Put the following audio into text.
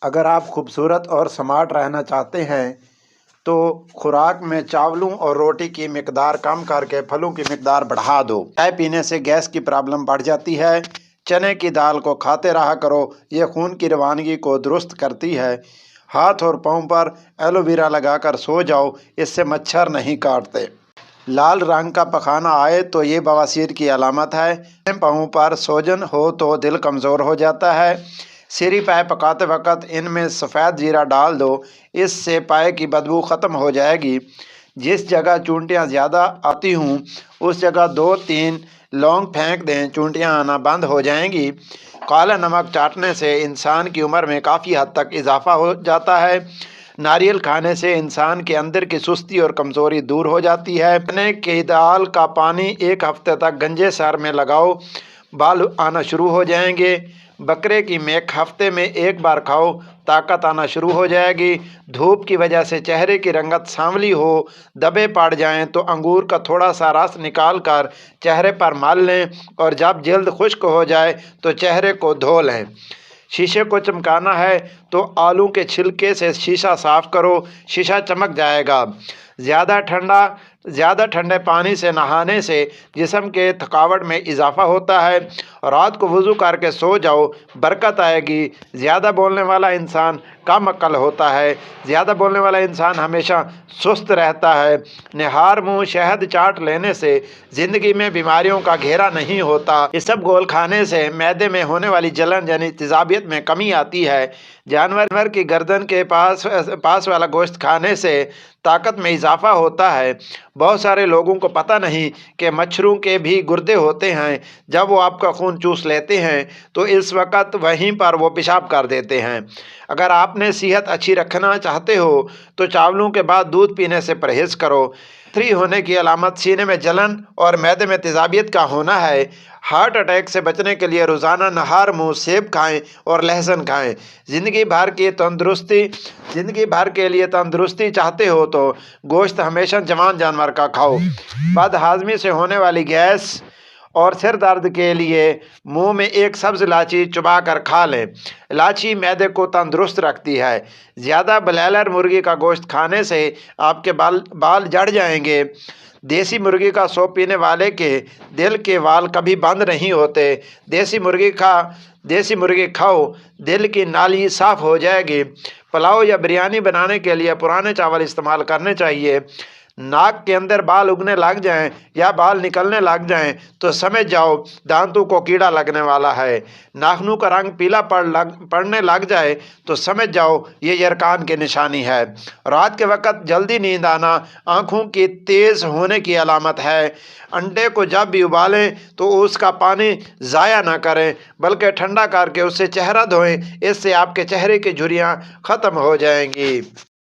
اگر آپ خوبصورت اور سمارٹ رہنا چاہتے ہیں تو خوراک میں چاولوں اور روٹی کی مقدار کم کر کے پھلوں کی مقدار بڑھا دو۔ چائے پینے سے گیس کی پرابلم بڑھ جاتی ہے۔ چنے کی دال کو کھاتے رہا کرو، یہ خون کی روانگی کو درست کرتی ہے۔ ہاتھ اور پاؤں پر ایلو ویرا لگا کر سو جاؤ، اس سے مچھر نہیں کاٹتے۔ لال رنگ کا پخانہ آئے تو یہ بواسیر کی علامت ہے۔ پاؤں پر سوجن ہو تو دل کمزور ہو جاتا ہے۔ سری پائے پکاتے وقت ان میں سفید زیرہ ڈال دو، اس سے پائے کی بدبو ختم ہو جائے گی۔ جس جگہ چونٹیاں زیادہ آتی ہوں اس جگہ 2-3 لونگ پھینک دیں، چونٹیاں آنا بند ہو جائیں گی۔ کالا نمک چاٹنے سے انسان کی عمر میں کافی حد تک اضافہ ہو جاتا ہے۔ ناریل کھانے سے انسان کے اندر کی سستی اور کمزوری دور ہو جاتی ہے۔ چنے کی دال کا پانی 1 ہفتے تک گنجے سر میں لگاؤ، بال آنا شروع ہو جائیں گے۔ بکرے کی میک ہفتے میں 1 بار کھاؤ، طاقت آنا شروع ہو جائے گی۔ دھوپ کی وجہ سے چہرے کی رنگت سانولی ہو، دبے پڑ جائیں تو انگور کا تھوڑا سا رس نکال کر چہرے پر مل لیں اور جب جلد خشک ہو جائے تو چہرے کو دھو لیں۔ شیشے کو چمکانا ہے تو آلو کے چھلکے سے شیشہ صاف کرو، شیشہ چمک جائے گا۔ زیادہ ٹھنڈے پانی سے نہانے سے جسم کے تھکاوٹ میں اضافہ ہوتا ہے۔ رات کو وضو کر کے سو جاؤ، برکت آئے گی۔ زیادہ بولنے والا انسان کم عقل ہوتا ہے۔ زیادہ بولنے والا انسان ہمیشہ سست رہتا ہے۔ نہار منہ شہد چاٹ لینے سے زندگی میں بیماریوں کا گھیرا نہیں ہوتا۔ اسب گول کھانے سے معدے میں ہونے والی جلن یعنی تیزابیت میں کمی آتی ہے۔ جانور کی گردن کے پاس والا گوشت کھانے سے طاقت میں اضافہ ہوتا ہے۔ بہت سارے لوگوں کو پتہ نہیں کہ مچھروں کے بھی گردے ہوتے ہیں۔ جب وہ آپ کا خون چوس لیتے ہیں تو اس وقت وہیں پر وہ پیشاب کر دیتے ہیں۔ اگر آپ نے صحت اچھی رکھنا چاہتے ہو تو چاولوں کے بعد دودھ پینے سے پرہیز کرو۔ پتھری ہونے کی علامت سینے میں جلن اور معدے میں تیزابیت کا ہونا ہے۔ ہارٹ اٹیک سے بچنے کے لیے روزانہ نہار منہ سیب کھائیں اور لہسن کھائیں۔ زندگی بھر کے لیے تندرستی چاہتے ہو تو گوشت ہمیشہ جوان جانور کا کھاؤ۔ بد ہاضمی سے ہونے والی گیس اور سر درد کے لیے منہ میں 1 سبز الائچی چبا کر کھا لیں۔ الائچی معدے کو تندرست رکھتی ہے۔ زیادہ بلائلر مرغی کا گوشت کھانے سے آپ کے بال جھڑ جائیں گے۔ دیسی مرغی کا سوپ پینے والے کے دل کے وال کبھی بند نہیں ہوتے۔ دیسی مرغی کھاؤ، دل کی نالی صاف ہو جائے گی۔ پلاؤ یا بریانی بنانے کے لیے پرانے چاول استعمال کرنے چاہیے۔ ناک کے اندر بال اگنے لگ جائیں یا بال نکلنے لگ جائیں تو سمجھ جاؤ دانتوں کو کیڑا لگنے والا ہے۔ ناخنوں کا رنگ پیلا پڑنے لگ جائے تو سمجھ جاؤ یہ یرقان کی نشانی ہے۔ رات کے وقت جلدی نیند آنا آنکھوں کی تیز ہونے کی علامت ہے۔ انڈے کو جب بھی ابالیں تو اس کا پانی ضائع نہ کریں بلکہ ٹھنڈا کر کے اس سے چہرہ دھوئیں، اس سے آپ کے چہرے کی جھریاں ختم ہو جائیں گی۔